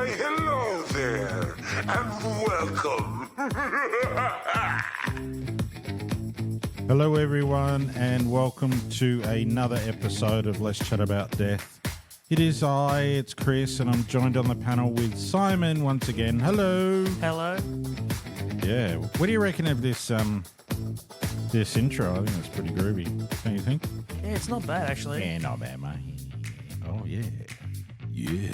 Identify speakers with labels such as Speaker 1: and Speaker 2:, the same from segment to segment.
Speaker 1: Why, hello there, and welcome.
Speaker 2: Hello, everyone, and welcome to another episode of Let's Chat About Death. It's Chris, and I'm joined on the panel with Simon once again. Hello.
Speaker 3: Hello.
Speaker 2: Yeah. What do you reckon of this this intro? I think it's pretty groovy. Don't you think?
Speaker 3: Yeah, it's not bad, actually.
Speaker 2: Yeah, not bad, mate. Oh, yeah. Yeah.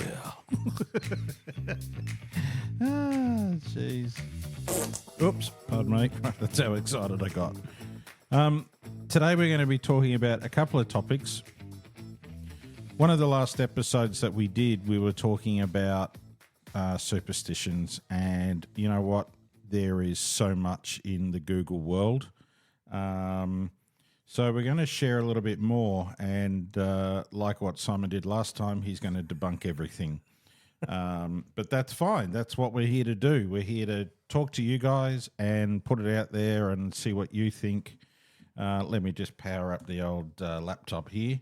Speaker 2: Ah, jeez. Oops, pardon me. That's how excited I got. Today we're going to be talking about a couple of topics. One of the last episodes that we did, we were talking about superstitions, and you know what? There is so much in the Google world. So we're going to share a little bit more, and like what Simon did last time, he's going to debunk everything. But that's fine. That's what we're here to do. We're here to talk to you guys and put it out there and see what you think. Let me just power up the old laptop here.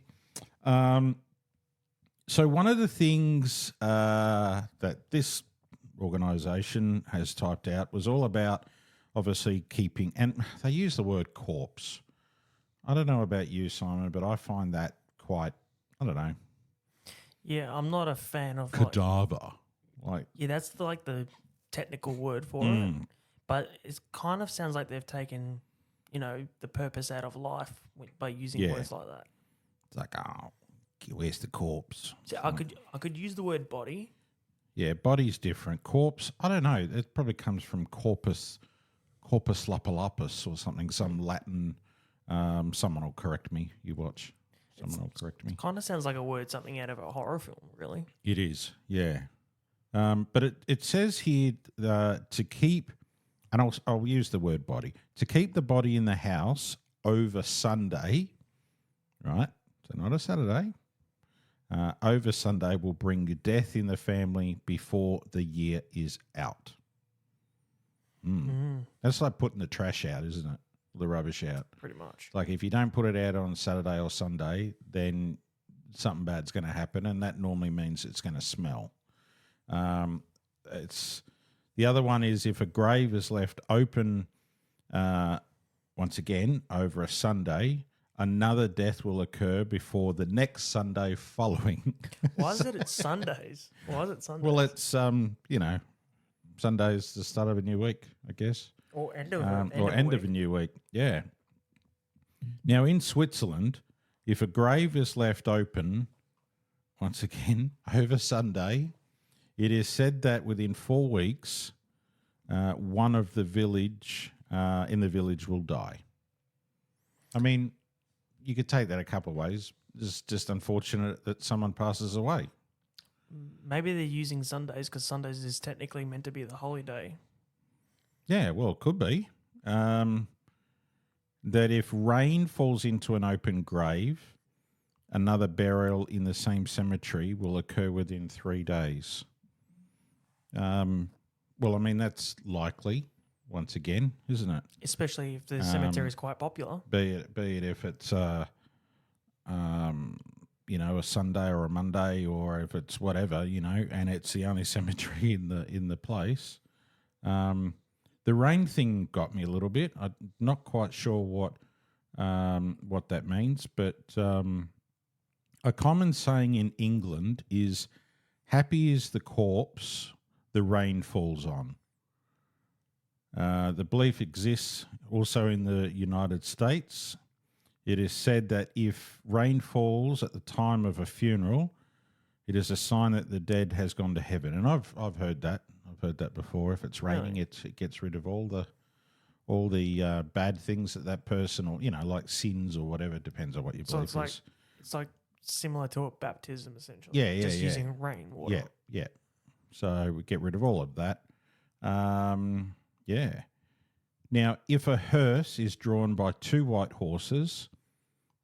Speaker 2: So one of the things that this organisation has typed out was all about obviously keeping, and they use the word corpse. I don't know about you, Simon, but I find that quite, I don't know.
Speaker 3: Yeah, I'm not a fan of
Speaker 2: Cadaver.
Speaker 3: Yeah, that's the technical word for it. But it kind of sounds like they've taken, the purpose out of life by using words like that.
Speaker 2: It's like, oh, where's the corpse?
Speaker 3: So I could use the word body.
Speaker 2: Yeah, body's different. Corpse, I don't know. It probably comes from corpus lapalapus or something, some Latin. Someone will correct me. You watch. Someone will correct me.
Speaker 3: Kind of sounds like a word, something out of a horror film, really.
Speaker 2: It is, yeah. But it says here to keep, and I'll use the word body, to keep the body in the house over Sunday, right? So not a Saturday. Over Sunday will bring death in the family before the year is out. That's like putting the trash out, isn't it? The rubbish out.
Speaker 3: Pretty much.
Speaker 2: Like if you don't put it out on Saturday or Sunday, then something bad's going to happen, and that normally means it's going to smell. It's the other one is if a grave is left open, once again over a Sunday, another death will occur before the next Sunday following.
Speaker 3: Why is it Sundays? Why is it Sundays?
Speaker 2: Well, it's Sunday's the start of a new week, I guess.
Speaker 3: Or end of
Speaker 2: a new week, yeah. Now, in Switzerland, if a grave is left open, once again, over Sunday, it is said that within 4 weeks, one of the village in the village will die. I mean, you could take that a couple of ways. It's just unfortunate that someone passes away.
Speaker 3: Maybe they're using Sundays because Sundays is technically meant to be the holy day.
Speaker 2: Yeah, well, it could be. That if rain falls into an open grave, another burial in the same cemetery will occur within 3 days. Well, I mean, that's likely, once again, isn't it?
Speaker 3: Especially if the cemetery is quite popular.
Speaker 2: Be it if it's, a Sunday or a Monday, or if it's whatever, and it's the only cemetery in the place. The rain thing got me a little bit. I'm not quite sure what that means, but a common saying in England is, "Happy is the corpse the rain falls on." The belief exists also in the United States. It is said that if rain falls at the time of a funeral, it is a sign that the dead has gone to heaven. And I've heard that. I've heard that before. If it's raining, it gets rid of all the bad things that person, or like sins or whatever. It depends on what your belief is.
Speaker 3: It's like similar to a baptism, essentially.
Speaker 2: Yeah,
Speaker 3: just using rainwater.
Speaker 2: Yeah. So we get rid of all of that. Yeah. Now, if a hearse is drawn by 2 white horses,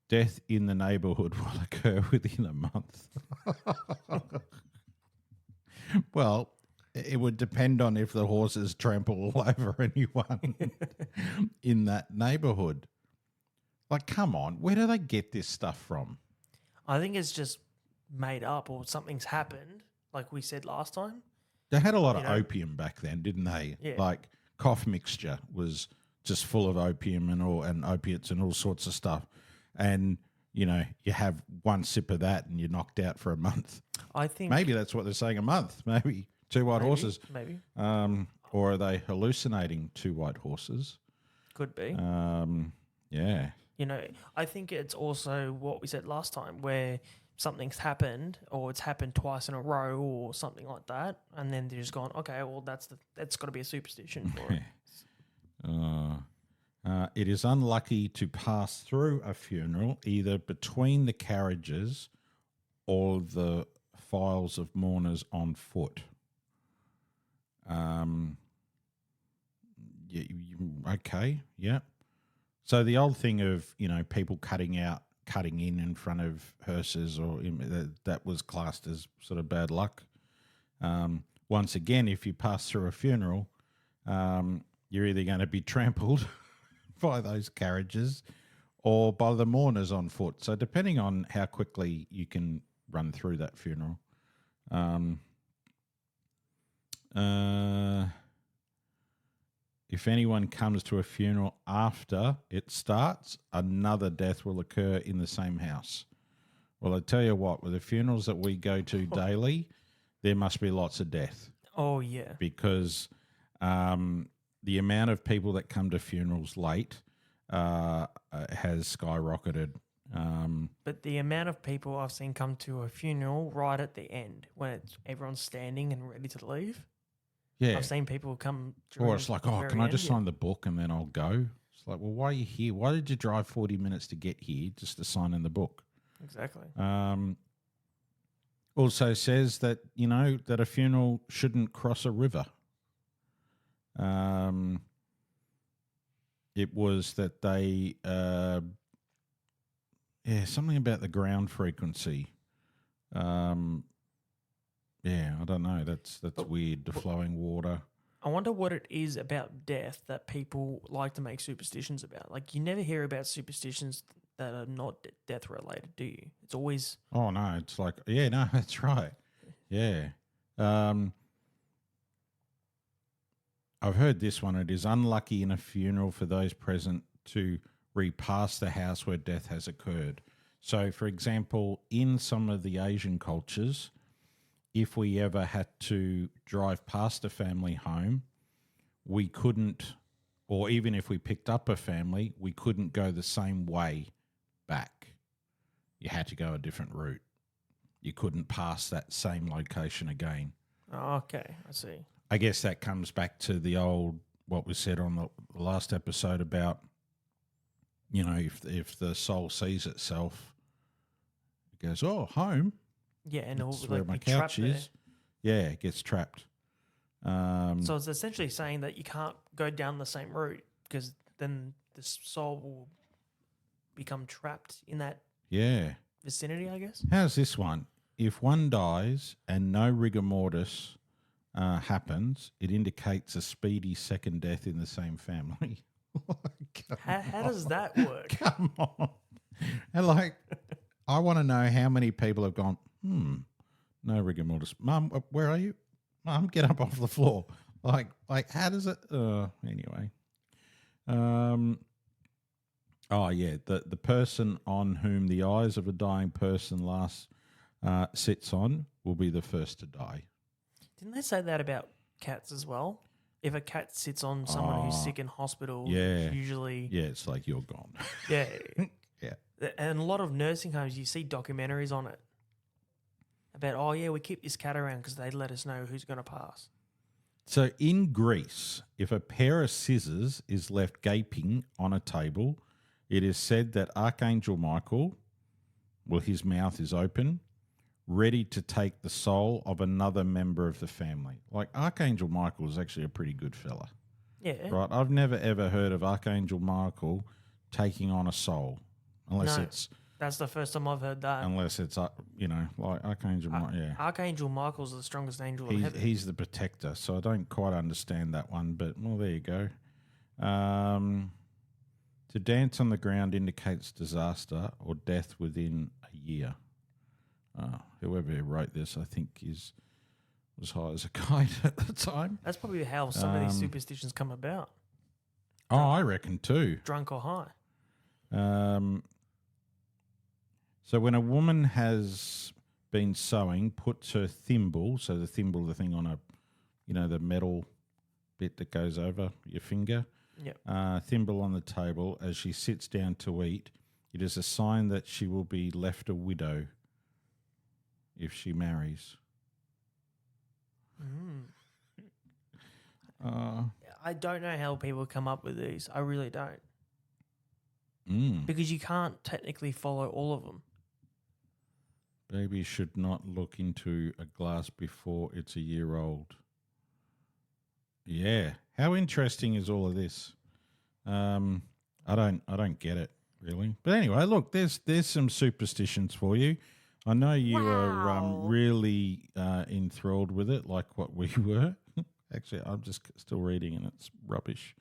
Speaker 2: death in the neighbourhood will occur within a month. Well, it would depend on if the horses trample all over anyone in that neighbourhood. Like, come on, where do they get this stuff from?
Speaker 3: I think it's just made up, or something's happened, like we said last time,
Speaker 2: They had a lot
Speaker 3: You
Speaker 2: of
Speaker 3: know?
Speaker 2: opium back then, didn't they?
Speaker 3: Yeah.
Speaker 2: Like cough mixture was just full of opium and opiates and all sorts of stuff. And, you know, you have one sip of that and you're knocked out for a month.
Speaker 3: I think
Speaker 2: Maybe that's what they're saying, a month. Maybe two white horses.
Speaker 3: Maybe.
Speaker 2: Or are they hallucinating two white horses?
Speaker 3: Could be.
Speaker 2: Yeah.
Speaker 3: You know, I think it's also what we said last time where something's happened or it's happened twice in a row or something like that. And then they're just gone, okay, well, that's got to be a superstition for it.
Speaker 2: It is unlucky to pass through a funeral either between the carriages or the files of mourners on foot. Okay, yeah. So the old thing of, you know, people cutting in front of hearses or that was classed as sort of bad luck. Once again, if you pass through a funeral, you're either going to be trampled by those carriages or by the mourners on foot. So depending on how quickly you can run through that funeral. If anyone comes to a funeral after it starts, another death will occur in the same house. Well, I tell you what, with the funerals that we go to daily, there must be lots of death.
Speaker 3: Oh, yeah.
Speaker 2: Because the amount of people that come to funerals late has skyrocketed.
Speaker 3: But the amount of people I've seen come to a funeral right at the end when everyone's standing and ready to leave.
Speaker 2: Yeah.
Speaker 3: I've seen people come.
Speaker 2: Or it's like, oh, can I just
Speaker 3: end?
Speaker 2: sign the book and then I'll go? It's like, well, why are you here? Why did you drive 40 minutes to get here just to sign in the book?
Speaker 3: Exactly.
Speaker 2: Also says that, you know, that a funeral shouldn't cross a river. It was that they, something about the ground frequency. Yeah, I don't know. That's weird. The flowing water.
Speaker 3: I wonder what it is about death that people like to make superstitions about. Like, you never hear about superstitions that are not death related, do you? It's always.
Speaker 2: Oh no, it's like, yeah, no, that's right. Yeah. I've heard this one. It is unlucky in a funeral for those present to repass the house where death has occurred. So, for example, in some of the Asian cultures, if we ever had to drive past a family home, we couldn't, or even if we picked up a family, we couldn't go the same way back. You had to go a different route. You couldn't pass that same location again.
Speaker 3: Oh, okay, I see.
Speaker 2: I guess that comes back to the old, what was said on the last episode about, you know, if the soul sees itself, it goes, oh, home.
Speaker 3: Yeah, and it'll
Speaker 2: That's where
Speaker 3: like,
Speaker 2: my
Speaker 3: be
Speaker 2: couch
Speaker 3: trapped there.
Speaker 2: is. Yeah, it gets trapped.
Speaker 3: So it's essentially saying that you can't go down the same route because then the soul will become trapped in that
Speaker 2: Yeah.
Speaker 3: vicinity, I guess.
Speaker 2: How's this one? If one dies and no rigor mortis happens, it indicates a speedy second death in the same family.
Speaker 3: How does that work?
Speaker 2: Come on. And like, I want to know how many people have gone, no rigor mortis. Mum, where are you? Mum, get up off the floor. Like how does it? Anyway. Oh yeah, the person on whom the eyes of a dying person last sits on will be the first to die.
Speaker 3: Didn't they say that about cats as well? If a cat sits on someone who's sick in hospital, it's usually
Speaker 2: it's like you're gone.
Speaker 3: yeah.
Speaker 2: Yeah.
Speaker 3: And a lot of nursing homes, you see documentaries on it about, oh yeah, we keep this cat around because they let us know who's going to pass.
Speaker 2: So in Greece, if a pair of scissors is left gaping on a table, it is said that Archangel Michael, well, his mouth is open, ready to take the soul of another member of the family. Like Archangel Michael is actually a pretty good fella.
Speaker 3: Yeah.
Speaker 2: Right? I've never ever heard of Archangel Michael taking on a soul. Unless
Speaker 3: that's the first time I've heard that.
Speaker 2: Like Archangel Michael, yeah.
Speaker 3: Archangel Michael's the strongest angel in heaven.
Speaker 2: He's the protector, so I don't quite understand that one, but, well, there you go. To dance on the ground indicates disaster or death within a year. Whoever wrote this, I think, is was high as a kite at the time.
Speaker 3: That's probably how some of these superstitions come about.
Speaker 2: Oh, I reckon too.
Speaker 3: Drunk or high.
Speaker 2: So when a woman has been sewing, puts her thimble, so the thimble, the thing on a, the metal bit that goes over your finger, thimble on the table as she sits down to eat, it is a sign that she will be left a widow if she marries.
Speaker 3: I don't know how people come up with these. I really don't. Because you can't technically follow all of them.
Speaker 2: Baby should not look into a glass before it's a year old. Yeah. How interesting is all of this? I don't get it really. But anyway, look, there's some superstitions for you. I know you are really enthralled with it, like what we were. Actually, I'm just still reading and it's rubbish.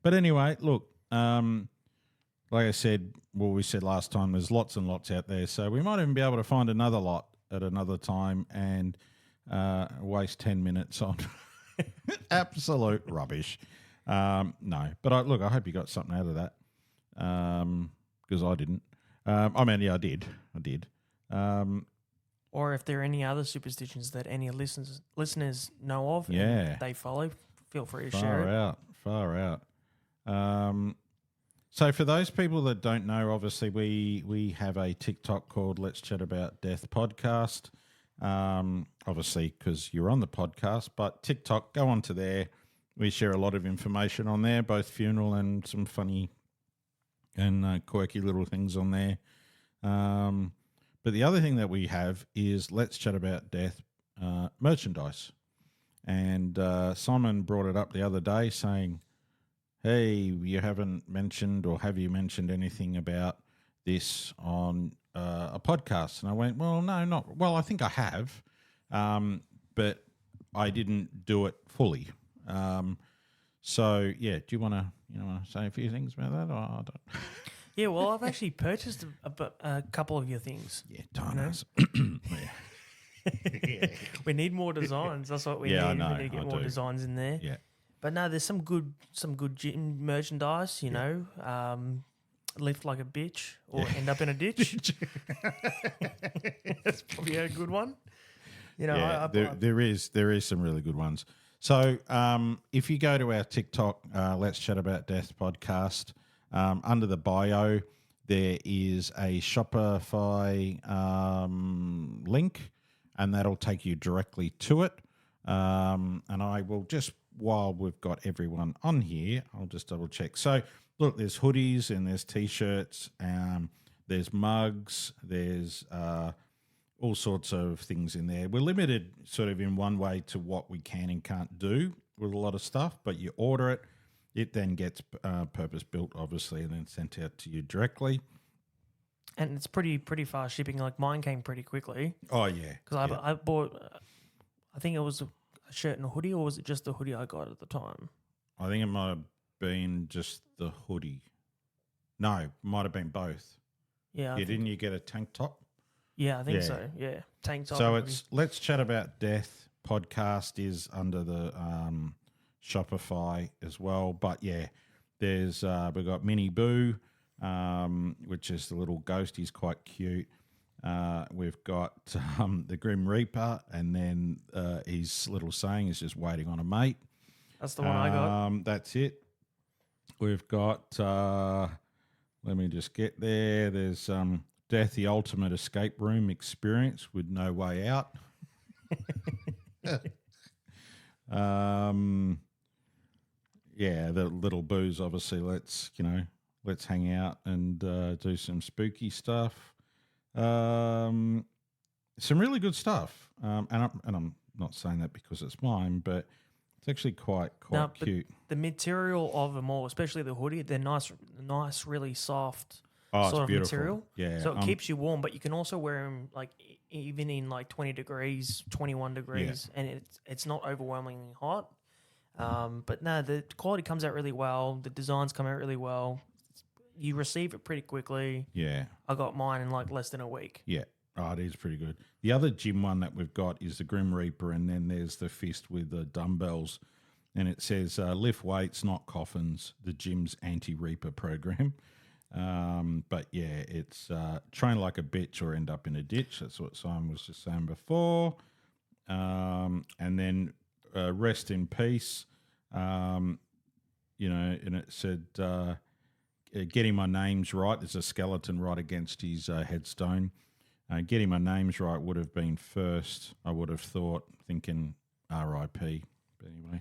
Speaker 2: But anyway, look, like I said, we said last time, there's lots and lots out there. So we might even be able to find another lot at another time and waste 10 minutes on absolute rubbish. No, but I hope you got something out of that because I didn't. I did.
Speaker 3: Or if there are any other superstitions that any listeners know of and they follow, feel free to share it.
Speaker 2: Far out. So for those people that don't know, obviously we have a TikTok called Let's Chat About Death podcast. Obviously because you're on the podcast, but TikTok, go onto there. We share a lot of information on there, both funeral and some funny and quirky little things on there. But the other thing that we have is Let's Chat About Death merchandise. And Simon brought it up the other day saying, hey, you haven't mentioned or have you mentioned anything about this on a podcast? And I went, well, no, not – well, I think I have, but I didn't do it fully. So, yeah, do you want to say a few things about that? Or I don't.
Speaker 3: Yeah, well, I've actually purchased a couple of your things.
Speaker 2: Yeah, Dinos.
Speaker 3: We need more designs. That's what we need.
Speaker 2: I know,
Speaker 3: We need to get more designs in there.
Speaker 2: Yeah.
Speaker 3: But no, there's some good gym merchandise, lift like a bitch or end up in a ditch. That's probably a good one.
Speaker 2: There is some really good ones. So if you go to our TikTok, Let's Chat About Death podcast, under the bio, there is a Shopify link, and that'll take you directly to it. And I will just, while we've got everyone on here, I'll just double check. So look, there's hoodies and there's T-shirts, there's mugs, there's all sorts of things in there. We're limited sort of in one way to what we can and can't do with a lot of stuff, but you order it, it then gets purpose-built, obviously, and then sent out to you directly.
Speaker 3: And it's pretty fast shipping. Like mine came pretty quickly.
Speaker 2: Oh, yeah.
Speaker 3: Because I bought, I think it was a shirt and a hoodie, or was it just the hoodie I got at the time?
Speaker 2: I think it might have been just the hoodie. No, it might have been both.
Speaker 3: Yeah.
Speaker 2: Didn't you get a tank top?
Speaker 3: Yeah, I think so. Yeah, tank top.
Speaker 2: So it's Let's Chat About Death podcast is under the Shopify as well. But yeah, there's we've got Minnie Boo, which is the little ghost. He's quite cute. We've got the Grim Reaper, and then his little saying is just waiting on a mate.
Speaker 3: That's the one I got.
Speaker 2: That's it. We've got, let me just get there. There's Death, the Ultimate Escape Room Experience with No Way Out. Yeah, the little booze, obviously, let's hang out and do some spooky stuff. Some really good stuff. And I'm not saying that because it's mine, but it's actually quite cute.
Speaker 3: The material of them all, especially the hoodie, they're nice, really soft
Speaker 2: sort
Speaker 3: of
Speaker 2: beautiful.
Speaker 3: material.
Speaker 2: Yeah.
Speaker 3: So it keeps you warm, but you can also wear them like even in like 20 degrees, 21 degrees, and it's not overwhelmingly hot. But no, the quality comes out really well. The designs come out really well. You receive it pretty quickly.
Speaker 2: Yeah.
Speaker 3: I got mine in like less than a week.
Speaker 2: Yeah. Oh, it is pretty good. The other gym one that we've got is the Grim Reaper, and then there's the fist with the dumbbells, and it says lift weights, not coffins. The gym's anti-reaper program. But yeah, it's train like a bitch or end up in a ditch. That's what Simon was just saying before. And then rest in peace. And it said getting my names right. There's a skeleton right against his headstone. Getting my names right would have been first, I would have thought, thinking R.I.P. But anyway.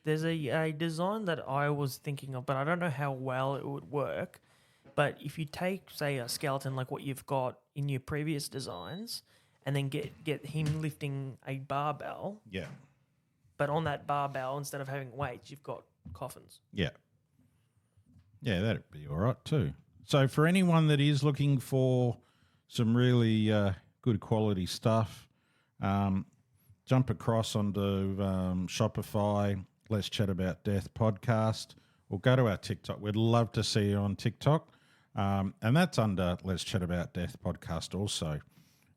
Speaker 3: There's a design that I was thinking of, but I don't know how well it would work. But if you take, say, a skeleton like what you've got in your previous designs and then get him lifting a barbell,
Speaker 2: Yeah.
Speaker 3: but on that barbell, instead of having weights, you've got coffins.
Speaker 2: Yeah. Yeah, that'd be all right too. So for anyone that is looking for some really good quality stuff, jump across onto Shopify, Let's Chat About Death podcast, or go to our TikTok. We'd love to see you on TikTok. And that's under Let's Chat About Death podcast also.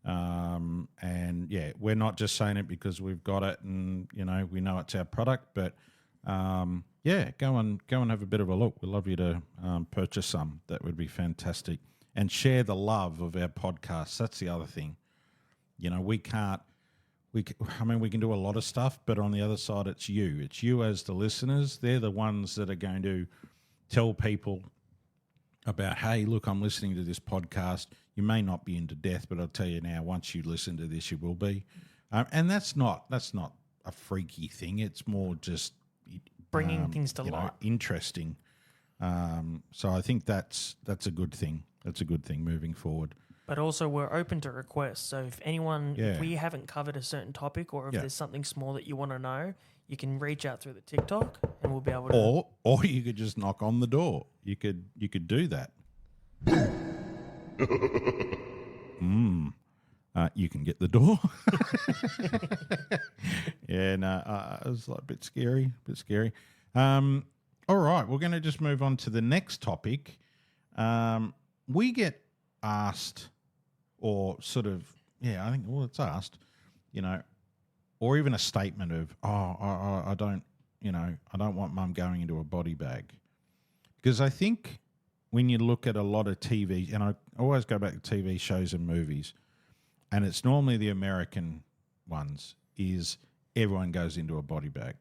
Speaker 2: And yeah, we're not just saying it because we've got it and, we know it's our product, but yeah, go and have a bit of a look. We'd love you to purchase some. That would be fantastic. And share the love of our podcast. That's the other thing. We can do a lot of stuff, but on the other side, it's you. It's you as the listeners. They're the ones that are going to tell people about, hey, look, I'm listening to this podcast. You may not be into death, but I'll tell you now, once you listen to this, you will be. And that's not a freaky thing. It's more just
Speaker 3: Bringing things to light.
Speaker 2: Interesting. So I think that's a good thing. That's a good thing moving forward.
Speaker 3: But also we're open to requests. So if we haven't covered a certain topic or if there's something small that you want to know, you can reach out through the TikTok and we'll be able to.
Speaker 2: Or you could just knock on the door. You could do that. You can get the door. Yeah, no, it was like a bit scary. All right, we're going to just move on to the next topic. We get asked, or sort of, I think, it's asked, or even a statement of, I don't want mum going into a body bag. Because I think when you look at a lot of TV, and I always go back to TV shows and movies, and it's normally the American ones, is everyone goes into a body bag.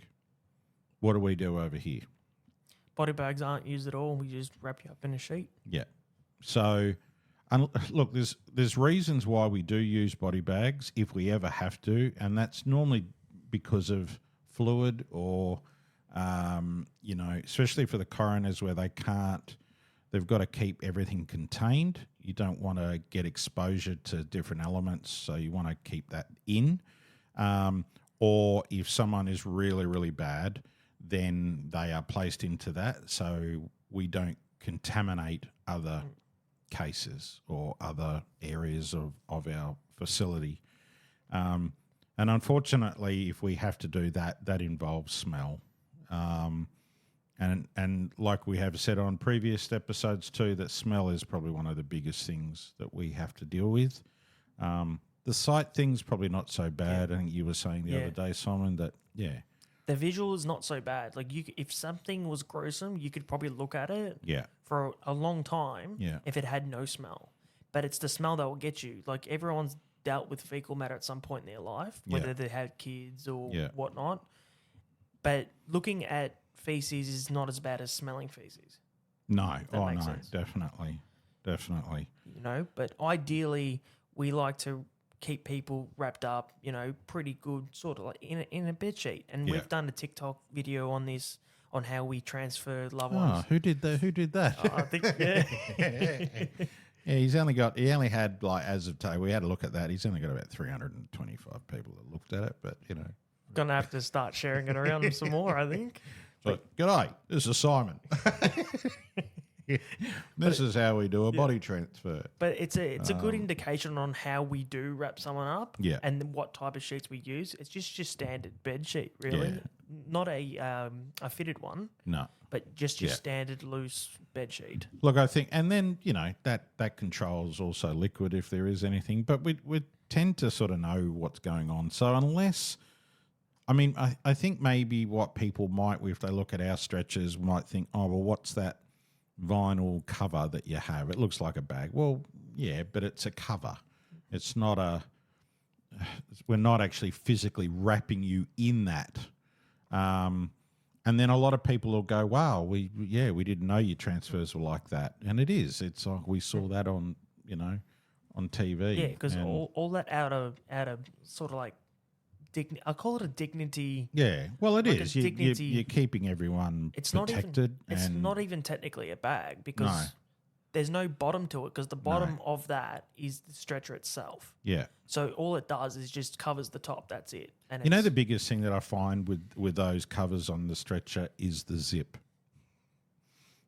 Speaker 2: What do we do over here?
Speaker 3: Body bags aren't used at all. We just wrap you up in a sheet.
Speaker 2: Yeah. So, look, there's reasons why we do use body bags if we ever have to, and that's normally because of fluid or, especially for the coroners where they've got to keep everything contained. You don't want to get exposure to different elements, so you want to keep that in. Or if someone is really, really bad, then they are placed into that so we don't contaminate other cases or other areas of our facility. And unfortunately, if we have to do that, that involves smell. And like we have said on previous episodes too, that smell is probably one of the biggest things that we have to deal with. The sight thing's probably not so bad. Yeah. I think you were saying the other day, Simon, that,
Speaker 3: the visual is not so bad. Like if something was gruesome, you could probably look at it for a long time if it had no smell. But it's the smell that will get you. Like everyone's dealt with fecal matter at some point in their life, whether they had kids or whatnot. But looking at feces is not as bad as smelling feces.
Speaker 2: No.
Speaker 3: Sense.
Speaker 2: Definitely.
Speaker 3: But ideally we like to keep people wrapped up, pretty good, sort of like in a bed sheet. And we've done a TikTok video on this, on how we transfer loved ones.
Speaker 2: Oh, who did that?
Speaker 3: I think,
Speaker 2: Yeah, he only had, like, as of today, we had a look at that. He's only got about 325 people that looked at it, but,
Speaker 3: Gonna have to start sharing it around some more, I think.
Speaker 2: So, g'day, this is Simon. This is how we do a body transfer.
Speaker 3: But it's a good indication on how we do wrap someone up
Speaker 2: and
Speaker 3: what type of sheets we use. It's just your standard bed sheet, really. not a fitted one,
Speaker 2: No.
Speaker 3: but just your
Speaker 2: Yeah.
Speaker 3: standard loose bed sheet.
Speaker 2: Look, I think, and then that controls also liquid if there is anything, but we tend to sort of know what's going on. So unless, I mean, I think maybe what people might, if they look at our stretchers, might think, oh well, what's that vinyl cover that you have? It looks like a bag. Well, yeah, but it's a cover. It's not a. We're not actually physically wrapping you in that. And then a lot of people will go, "Wow, we didn't know your transfers were like that," and it is. It's like we saw that on on TV.
Speaker 3: Yeah, because
Speaker 2: and-
Speaker 3: all that out of sort of like I call it a dignity.
Speaker 2: yeah, well, it
Speaker 3: like a
Speaker 2: is.
Speaker 3: dignity-
Speaker 2: You're keeping everyone
Speaker 3: It's
Speaker 2: protected.
Speaker 3: not even technically a bag because
Speaker 2: No.
Speaker 3: there's no bottom to it because the bottom of that is the stretcher itself.
Speaker 2: Yeah.
Speaker 3: So all it does is just covers the top. That's it. And
Speaker 2: You know,
Speaker 3: it's-
Speaker 2: the biggest thing that I find with those covers on the stretcher is the zip.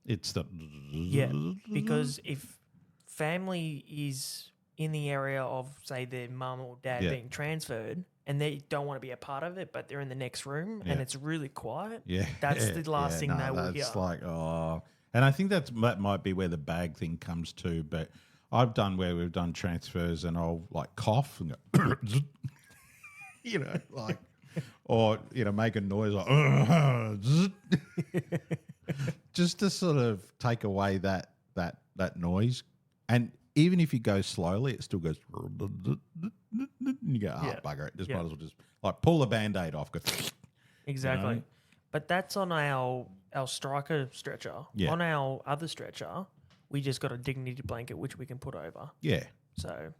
Speaker 2: It's the
Speaker 3: yeah, because if family is in the area of say their mum or dad
Speaker 2: Yeah.
Speaker 3: being transferred and they don't want to be a part of it, but they're in the next room and
Speaker 2: Yeah.
Speaker 3: it's really quiet.
Speaker 2: yeah,
Speaker 3: That's the last thing they will
Speaker 2: It's
Speaker 3: hear.
Speaker 2: like and I think that might be where the bag thing comes to. But I've done where we've done transfers and I'll like cough and go, like, or make a noise like, just to sort of take away that noise. And even if you go slowly, it still goes. And you go,
Speaker 3: Yeah.
Speaker 2: bugger it. Just
Speaker 3: Yeah.
Speaker 2: might as well just like pull the Band-Aid off. Go,
Speaker 3: Exactly.
Speaker 2: know?
Speaker 3: But that's on our striker stretcher.
Speaker 2: Yeah.
Speaker 3: On our other stretcher, we just got a dignity blanket which we can put over.
Speaker 2: yeah.
Speaker 3: So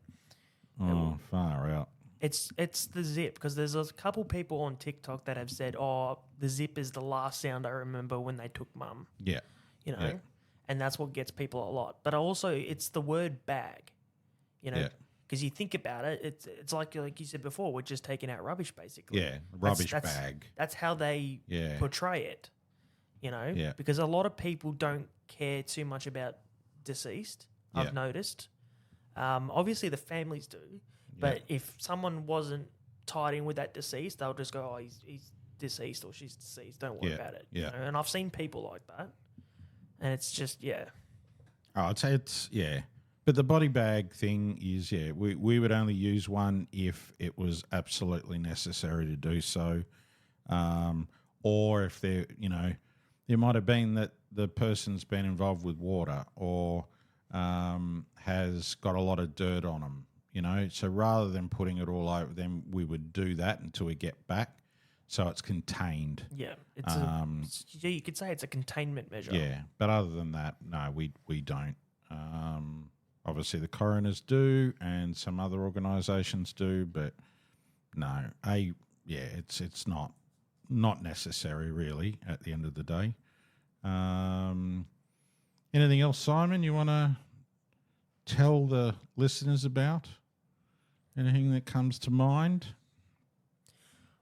Speaker 2: Oh, far out.
Speaker 3: it's the zip because there's a couple people on TikTok that have said, "Oh, the zip is the last sound I remember when they took mum."
Speaker 2: Yeah.
Speaker 3: Yeah. And that's what gets people a lot. But also, it's the word bag,
Speaker 2: Yeah.
Speaker 3: because you think about it, it's like you said before, we're just taking out rubbish basically.
Speaker 2: Yeah. Rubbish
Speaker 3: That's-
Speaker 2: bag.
Speaker 3: That's how they
Speaker 2: Yeah.
Speaker 3: portray it,
Speaker 2: Yeah.
Speaker 3: because a lot of people don't care too much about deceased.
Speaker 2: Yeah.
Speaker 3: I've noticed. Obviously, the families do, but if someone wasn't tied in with that deceased, they'll just go, "Oh, he's deceased or she's deceased. Don't worry
Speaker 2: Yeah.
Speaker 3: about it."
Speaker 2: Yeah.
Speaker 3: And I've seen people like that, and it's just
Speaker 2: Oh, I'd say it's but the body bag thing is we would only use one if it was absolutely necessary to do so, or if there might have been that the person's been involved with water or has got a lot of dirt on them. So rather than putting it all over them, we would do that until we get back, so it's contained.
Speaker 3: yeah. It's you could say it's a containment measure.
Speaker 2: Yeah, but other than that, no, we don't. Obviously, the coroners do, and some other organisations do, but no, it's not necessary really. At the end of the day, anything else, Simon? You want to tell the listeners about anything that comes to mind?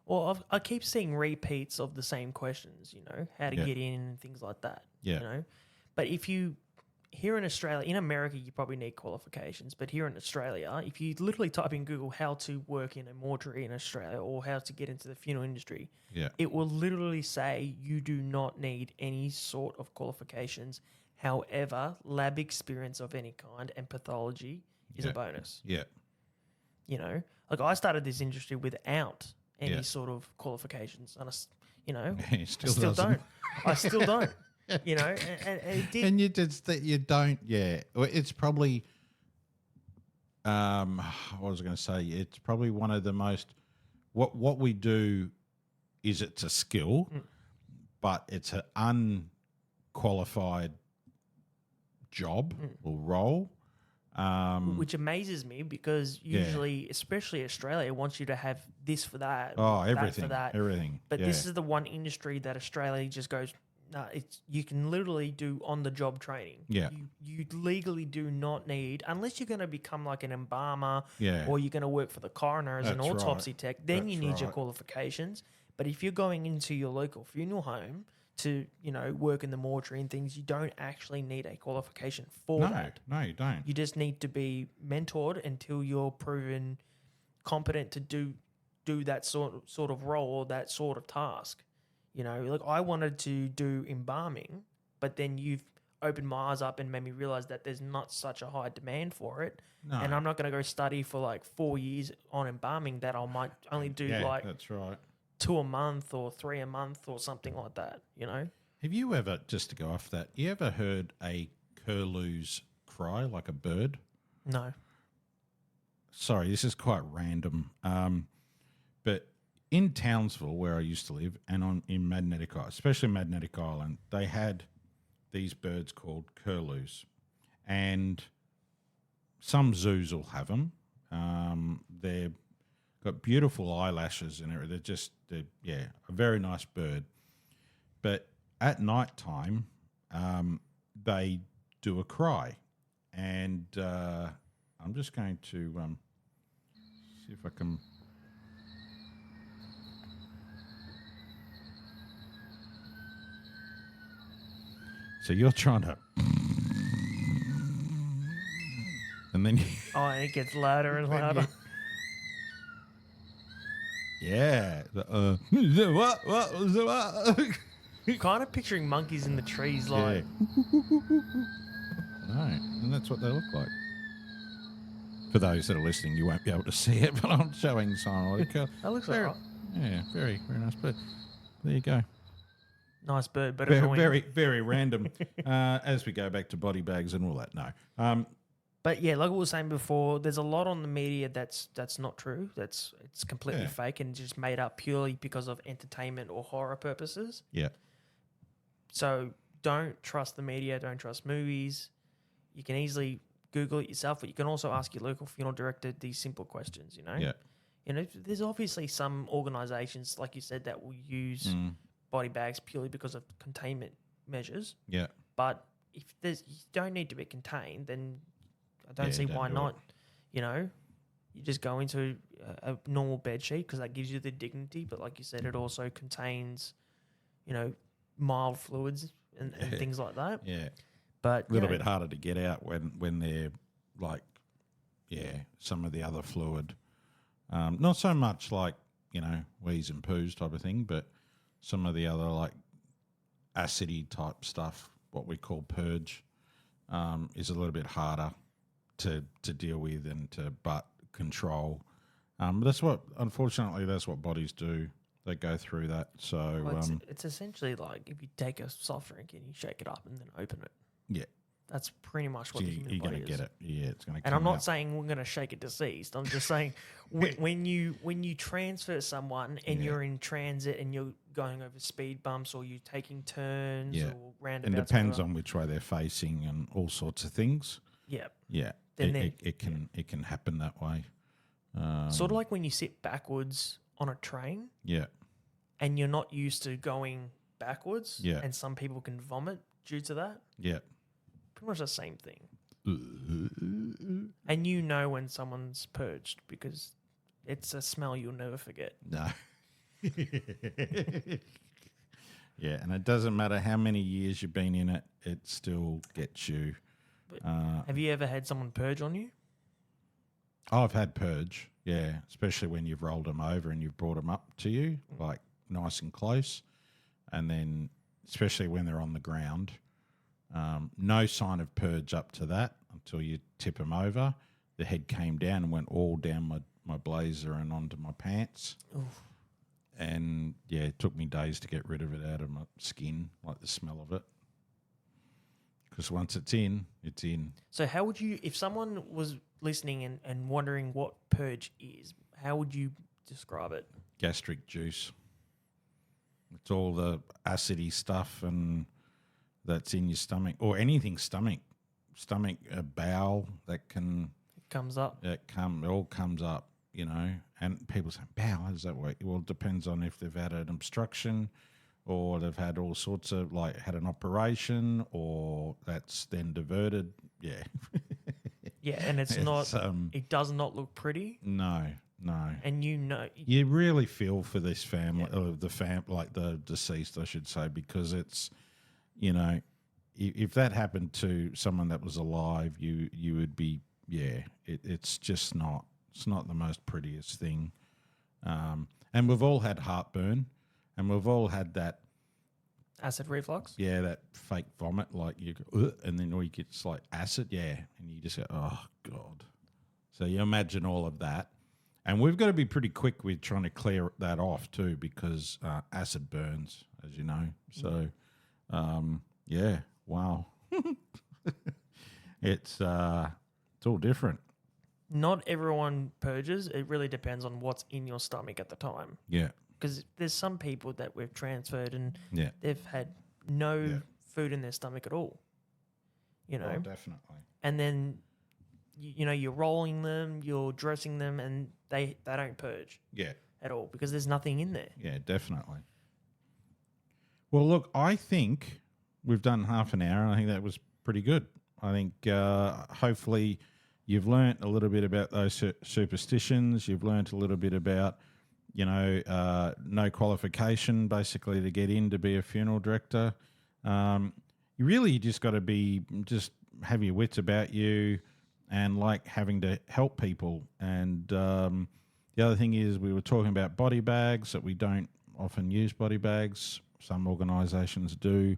Speaker 3: Well, I keep seeing repeats of the same questions. How to
Speaker 2: Yeah.
Speaker 3: get in and things like that.
Speaker 2: Yeah.
Speaker 3: But if you here in Australia, in America, you probably need qualifications. But here in Australia, if you literally type in Google how to work in a mortuary in Australia or how to get into the funeral industry,
Speaker 2: Yeah,
Speaker 3: it will literally say you do not need any sort of qualifications. However, lab experience of any kind and pathology is a
Speaker 2: Yeah.
Speaker 3: bonus.
Speaker 2: yeah,
Speaker 3: Like I started this industry without any
Speaker 2: Yeah.
Speaker 3: sort of qualifications, and
Speaker 2: He
Speaker 3: I
Speaker 2: still
Speaker 3: still
Speaker 2: doesn't.
Speaker 3: don't. I still don't. And it did.
Speaker 2: And you just that you don't. Yeah, well, it's probably. What was I going to say? It's probably one of the most. What we do is it's a skill, but it's an unqualified job or role.
Speaker 3: Which amazes me because usually, especially Australia, wants you to have this for that.
Speaker 2: Oh,
Speaker 3: that
Speaker 2: everything,
Speaker 3: for that.
Speaker 2: everything.
Speaker 3: But
Speaker 2: yeah.
Speaker 3: this is the one industry that Australia just goes, no, you can literally do on the job training.
Speaker 2: Yeah.
Speaker 3: You legally do not need, unless you're going to become like an embalmer
Speaker 2: Yeah.
Speaker 3: or you're going to work for the coroner as an
Speaker 2: That's right.
Speaker 3: autopsy tech, then you
Speaker 2: That's
Speaker 3: need your
Speaker 2: right.
Speaker 3: qualifications. But if you're going into your local funeral home to, work in the mortuary and things, you don't actually need a qualification for that.
Speaker 2: No, you don't.
Speaker 3: You just need to be mentored until you're proven competent to do that sort of role or that sort of task. You know, like I wanted to do embalming, but then you've opened my eyes up and made me realize that there's not such a high demand for it.
Speaker 2: No.
Speaker 3: And I'm not going to go study for like 4 years on embalming that I might only do like
Speaker 2: that's right.
Speaker 3: 2 a month or 3 a month or something like that, you know?
Speaker 2: Have you ever, just to go off that, you ever heard a curlew's cry like a bird?
Speaker 3: No.
Speaker 2: Sorry, this is quite random. But in Townsville, where I used to live, and in Magnetic Island, especially Magnetic Island, they had these birds called curlews. And some zoos will have them. They've got beautiful eyelashes and everything. They're a very nice bird. But at night time, they do a cry. And I'm just going to see if I can. So you're trying to. And then
Speaker 3: Oh, and it gets louder and louder.
Speaker 2: yeah. What?
Speaker 3: Kind of picturing monkeys in the trees, like.
Speaker 2: No, and that's what they look like. For those that are listening, you won't be able to see it, but I'm showing Simon.
Speaker 3: That looks
Speaker 2: very,
Speaker 3: alright.
Speaker 2: Yeah, very, very nice bird. There you go.
Speaker 3: Nice bird, but
Speaker 2: Very,
Speaker 3: annoying.
Speaker 2: very, very random. As we go back to body bags and all that, no.
Speaker 3: But yeah, like we were saying before, there's a lot on the media that's not true. It's completely
Speaker 2: Yeah.
Speaker 3: fake and just made up purely because of entertainment or horror purposes.
Speaker 2: Yeah,
Speaker 3: So don't trust the media. Don't trust movies. You can easily Google it yourself, but you can also ask your local funeral director these simple questions. You know.
Speaker 2: yeah,
Speaker 3: You know, there's obviously some organisations, like you said, that will use body bags purely because of containment measures.
Speaker 2: yeah.
Speaker 3: But if you don't need to be contained, then I don't
Speaker 2: Yeah,
Speaker 3: see
Speaker 2: don't
Speaker 3: why
Speaker 2: do
Speaker 3: not.
Speaker 2: it.
Speaker 3: You know, you just go into a normal bed sheet because that gives you the dignity. But like you said, it also contains, you know, mild fluids and things like that.
Speaker 2: Yeah.
Speaker 3: But
Speaker 2: A little bit harder to get out when they're like, some of the other fluid. Not so much like, wheeze and poos type of thing, but some of the other like acidy type stuff, what we call purge, is a little bit harder to deal with and to butt control. But unfortunately, that's what bodies do. They go through that. So
Speaker 3: well, it's essentially like if you take a soft drink and you shake it up and then open it.
Speaker 2: yeah,
Speaker 3: That's pretty much what
Speaker 2: so
Speaker 3: the human
Speaker 2: you're
Speaker 3: body
Speaker 2: going to
Speaker 3: is.
Speaker 2: get it. Yeah, it's going to.
Speaker 3: And I'm not saying we're going to shake it deceased. I'm just saying when you transfer someone and you're in transit and you're going over speed bumps or you're taking turns or roundabouts.
Speaker 2: It depends on which way they're facing and all sorts of things.
Speaker 3: Yeah.
Speaker 2: Yeah,
Speaker 3: Then
Speaker 2: it can happen that way.
Speaker 3: Sort of like when you sit backwards on a train
Speaker 2: Yeah,
Speaker 3: and you're not used to going backwards.
Speaker 2: Yeah.
Speaker 3: And some people can vomit due to that.
Speaker 2: yeah.
Speaker 3: Pretty much the same thing. And you know when someone's purged because it's a smell you'll never forget.
Speaker 2: No. Yeah, and it doesn't matter how many years you've been in it, it still gets you.
Speaker 3: But have you ever had someone purge on you?
Speaker 2: I've had purge, yeah, especially when you've rolled them over and you've brought them up to you, like nice and close, and then especially when they're on the ground. No sign of purge up to that until you tip them over. The head came down and went all down my blazer and onto my pants.
Speaker 3: Oof.
Speaker 2: And, yeah, it took me days to get rid of it out of my skin, like the smell of it. Because once it's in, it's in.
Speaker 3: So how would you, if someone was listening and wondering what purge is, how would you describe it?
Speaker 2: Gastric juice. It's all the acidy stuff and that's in your stomach, or anything stomach, bowel that can.
Speaker 3: It comes up.
Speaker 2: It all comes up, and people say, bowel, how does that work? Well, it depends on if they've had an obstruction or they've had all sorts of, had an operation or that's then diverted. Yeah.
Speaker 3: Yeah, and it's not, it does not look pretty.
Speaker 2: No.
Speaker 3: And
Speaker 2: you really feel for this family, or the deceased, I should say, because it's, if that happened to someone that was alive, you would be, it's just not, it's not the most prettiest thing. And we've all had heartburn. And we've all had that,
Speaker 3: Acid reflux.
Speaker 2: yeah, that fake vomit, like you go, "Ugh," and then or you get like acid, yeah, and you just go, oh God. So you imagine all of that. And we've got to be pretty quick with trying to clear that off too, because acid burns, as you know. So, yeah, wow. It's all different.
Speaker 3: Not everyone purges. It really depends on what's in your stomach at the time.
Speaker 2: Yeah,
Speaker 3: Because there's some people that we've transferred and
Speaker 2: yeah.
Speaker 3: they've had no
Speaker 2: Yeah.
Speaker 3: food in their stomach at all. You know,
Speaker 2: Oh, definitely.
Speaker 3: and then you know you're rolling them, you're dressing them, and they don't purge
Speaker 2: Yeah,
Speaker 3: at all because there's nothing in there.
Speaker 2: yeah, definitely. Well, look, I think we've done half an hour, and I think that was pretty good. I think hopefully you've learnt a little bit about those superstitions. You've learnt a little bit about, you know, no qualification basically to get in to be a funeral director. You really just got to just have your wits about you and like having to help people. And the other thing is we were talking about body bags, that we don't often use body bags. Some organisations do.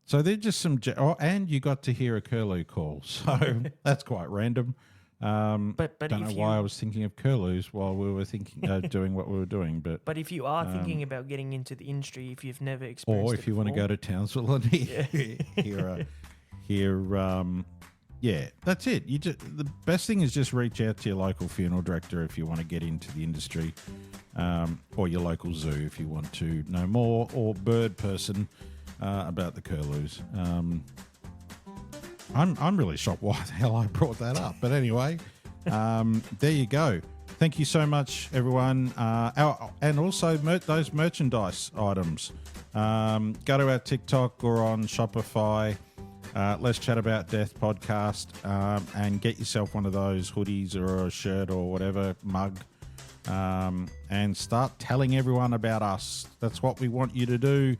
Speaker 2: So they're just some, and you got to hear a curlew call. So that's quite random.
Speaker 3: But
Speaker 2: don't know why I was thinking of curlews while we were thinking doing what we were doing. But
Speaker 3: if you are thinking about getting into the industry, if you've never experienced
Speaker 2: or
Speaker 3: it
Speaker 2: if you want to
Speaker 3: before,
Speaker 2: go to Townsville and yeah, that's it. The best thing is just reach out to your local funeral director if you want to get into the industry, or your local zoo if you want to know more, or bird person about the curlews. I'm really shocked why the hell I brought that up. But anyway, there you go. Thank you so much, everyone. And also those merchandise items. Go to our TikTok or on Shopify. Let's Chat About Death podcast, and get yourself one of those hoodies or a shirt or whatever, mug, and start telling everyone about us. That's what we want you to do.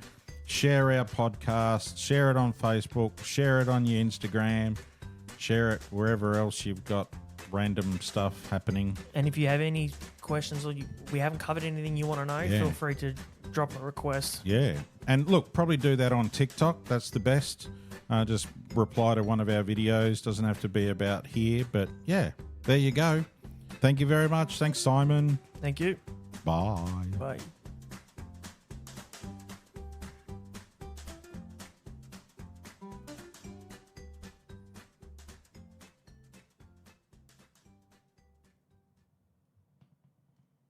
Speaker 2: Share our podcast, share it on Facebook, share it on your Instagram, share it wherever else you've got random stuff happening.
Speaker 3: and if you have any questions or we haven't covered anything you want to know,
Speaker 2: Yeah.
Speaker 3: feel free to drop a request.
Speaker 2: Yeah. And look, probably do that on TikTok. That's the best. Just reply to one of our videos. Doesn't have to be about here, but yeah, there you go. Thank you very much. Thanks, Simon.
Speaker 3: Thank you.
Speaker 2: Bye.
Speaker 3: Bye.